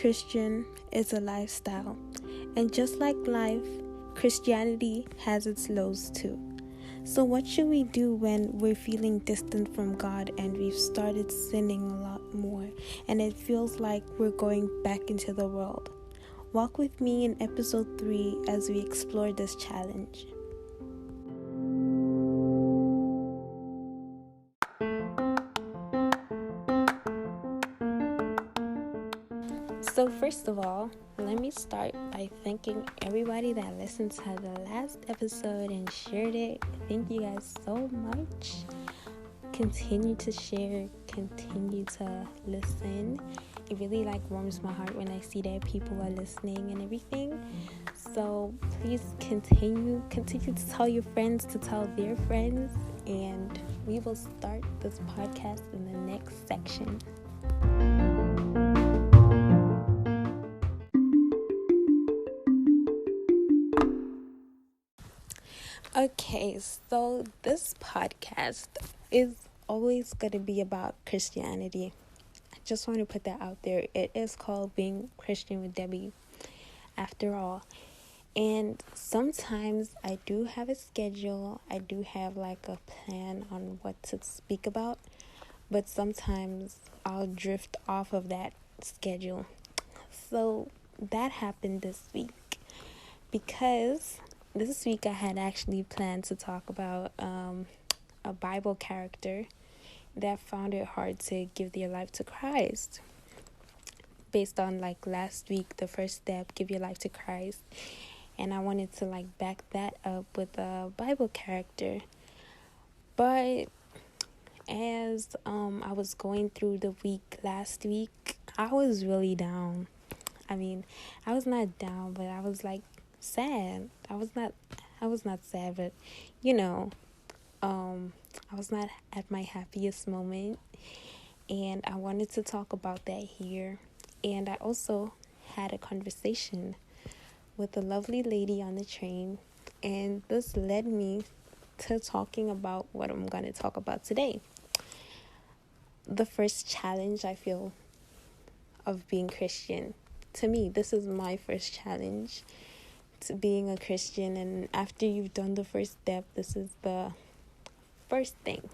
Christian is a lifestyle, and just like life, Christianity has its lows too. So what should we do when we're feeling distant from God and we've started sinning a lot more and it feels like we're going back into the world? Walk with me in episode 3 as we explore this challenge. So first of all, let me start by thanking everybody that listened to the last episode and shared it. Thank you guys so much. Continue to share, continue to listen. It really warms my heart when I see that people are listening and everything. So please continue to tell your friends to tell their friends, and we will start this podcast in the next section. Okay, so this podcast is always going to be about Christianity. I just want to put that out there. It is called Being Christian with Debby, after all. And sometimes I do have a schedule. I do have a plan on what to speak about. But sometimes I'll drift off of that schedule. So that happened this week because this week I had actually planned to talk about a Bible character that found it hard to give their life to Christ. Based on last week, the first step, give your life to Christ. And I wanted to back that up with a Bible character. But as I was going through the week last week, I was really down. I mean, I was not down, but I was sad. I was not sad, but I was not at my happiest moment, and I wanted to talk about that here. And I also had a conversation with a lovely lady on the train, and this led me to talking about what I'm going to talk about today. The first challenge I feel of being Christian. To me, this is my first challenge to being a Christian, and after you've done the first step, this is the first thing.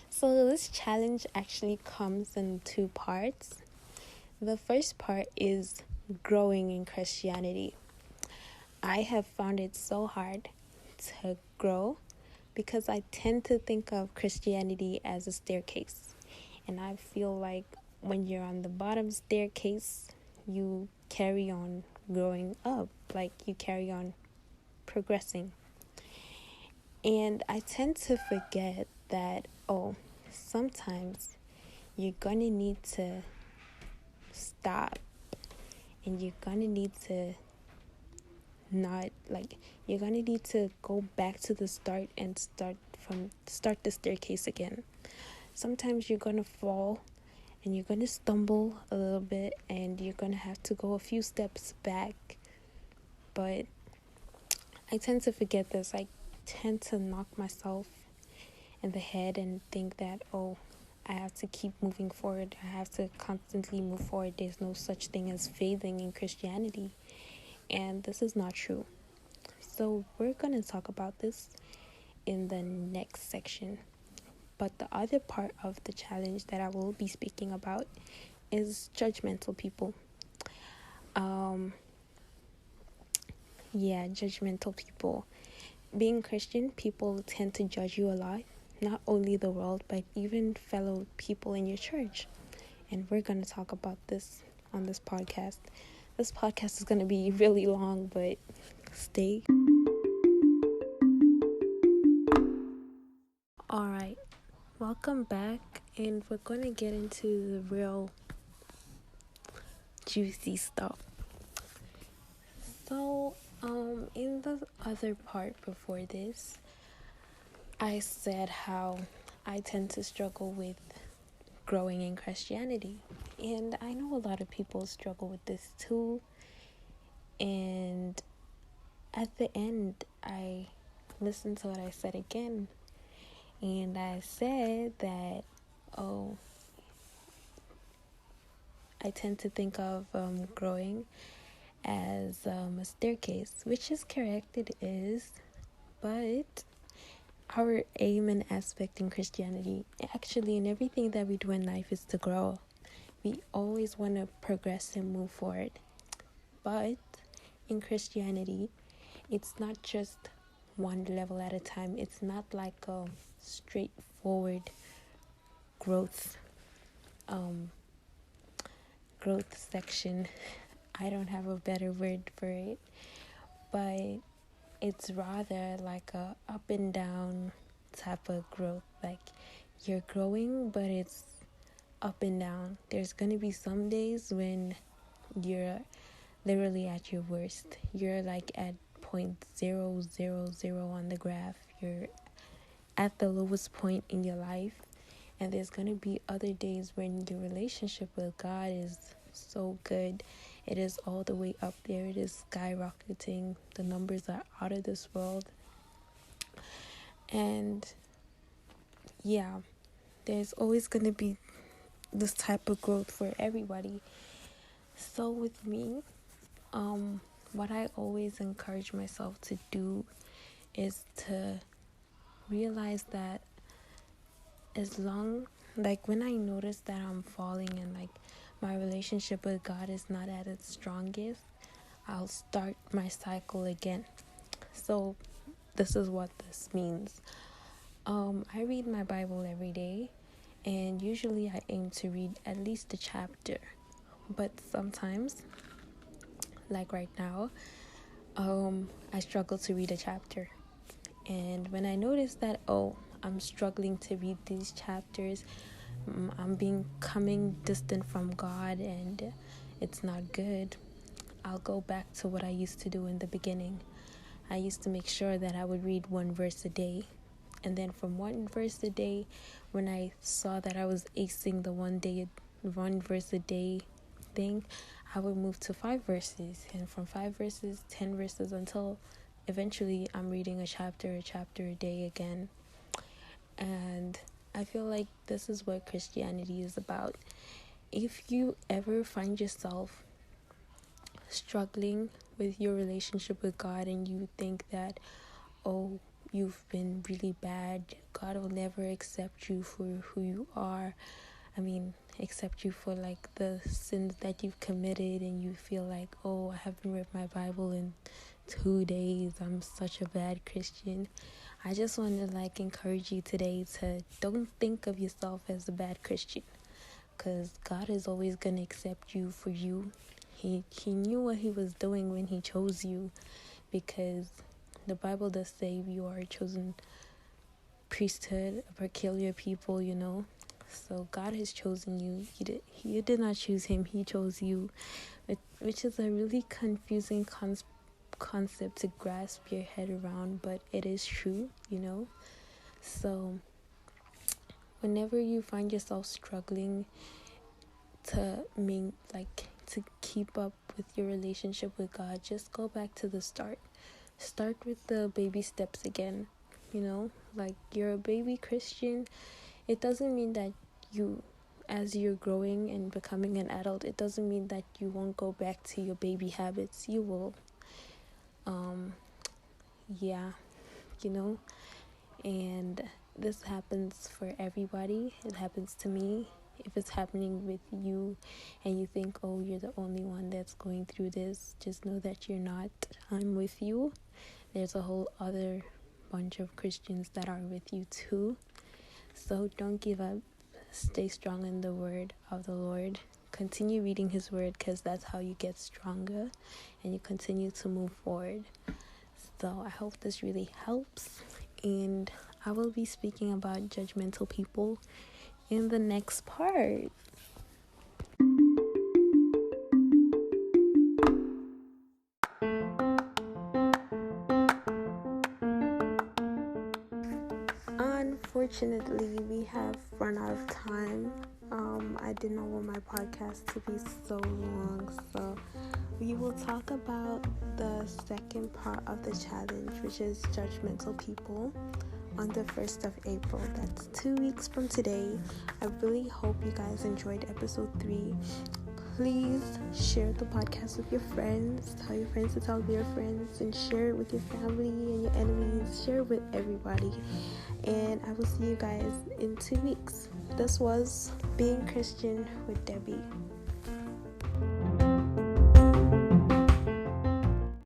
So this challenge actually comes in 2 parts. The first part is growing in Christianity. I have found it so hard to grow because I tend to think of Christianity as a staircase, and I feel like when you're on the bottom staircase, you carry on growing up, you carry on progressing. And I tend to forget that, sometimes you're gonna need to stop, and you're gonna need to you're gonna need to go back to the start and start the staircase again. Sometimes you're gonna fall and you're gonna stumble a little bit, and you're gonna have to go a few steps back. But I tend to forget this. I tend to knock myself in the head and think that, I have to keep moving forward. I have to constantly move forward. There's no such thing as failing in Christianity. And this is not true. So we're going to talk about this in the next section. But the other part of the challenge that I will be speaking about is judgmental people. Judgmental people. Being Christian, people tend to judge you a lot. Not only the world, but even fellow people in your church. And we're going to talk about this on this podcast. This podcast is going to be really long, but stay. Alright, welcome back, and we're going to get into the real juicy stuff. So, in the other part before this, I said how I tend to struggle with growing in Christianity. And I know a lot of people struggle with this too. And at the end, I listened to what I said again. And I said that, I tend to think of growing as a staircase, which is correct, it is, but our aim and aspect in Christianity, actually in everything that we do in life, is to grow. We always want to progress and move forward. But in Christianity, it's not just one level at a time. It's not like a straightforward growth growth section. I don't have a better word for it, but it's rather like a up and down type of growth. Like, you're growing, but it's up and down. There's gonna be some days when you're literally at your worst. You're like at 0.000 on the graph. You're at the lowest point in your life. And there's going to be other days when your relationship with God is so good. It is all the way up there. It is skyrocketing. The numbers are out of this world. And yeah, there's always going to be this type of growth for everybody. So with me, what I always encourage myself to do is to realize that when I notice that I'm falling and like my relationship with God is not at its strongest, I'll start my cycle again. So this is what this means. I read my Bible every day, and usually I aim to read at least a chapter. But sometimes, like right now, I struggle to read a chapter. And when I notice that, I'm struggling to read these chapters, I'm becoming distant from God, and it's not good, I'll go back to what I used to do in the beginning. I used to make sure that I would read one verse a day. And then from one verse a day, when I saw that I was acing the one verse a day thing, I would move to 5 verses. And from 5 verses, 10 verses, until eventually I'm reading a chapter a day again. And I feel like this is what Christianity is about. If you ever find yourself struggling with your relationship with God, and you think that, you've been really bad, God will never accept you for who you are, accept you for like the sins that you've committed, and you feel like, I haven't read my Bible in 2 days, I'm such a bad Christian. I just want to encourage you today to don't think of yourself as a bad Christian, because God is always going to accept you for you. He knew what he was doing when he chose you, because the Bible does say you are a chosen priesthood, a peculiar people, So God has chosen you. You did not choose him, he chose you, which is a really confusing concept to grasp your head around, but it is true, So whenever you find yourself struggling to keep up with your relationship with God, just go back to the start. Start with the baby steps again. You're a baby Christian. It doesn't mean that as you're growing and becoming an adult, it doesn't mean that you won't go back to your baby habits. You will. And this happens for everybody. It happens to me. If it's happening with you and you think, you're the only one that's going through this, just know that you're not. I'm with you. There's a whole other bunch of Christians that are with you too. So don't give up. Stay strong in the word of the Lord. Continue reading his word, because that's how you get stronger and you continue to move forward. So I hope this really helps, and I will be speaking about judgmental people in the next part. Unfortunately, we have run out of time. I did not want my podcast to be so long, so we will talk about the second part of the challenge, which is judgmental people, on the 1st of April. That's 2 weeks from today. I really hope you guys enjoyed episode 3. please share the podcast with your friends. Tell your friends to tell their friends, and share it with your family and your enemies. Share it with everybody. And I will see you guys in 2 weeks. This was Being Christian with Debby.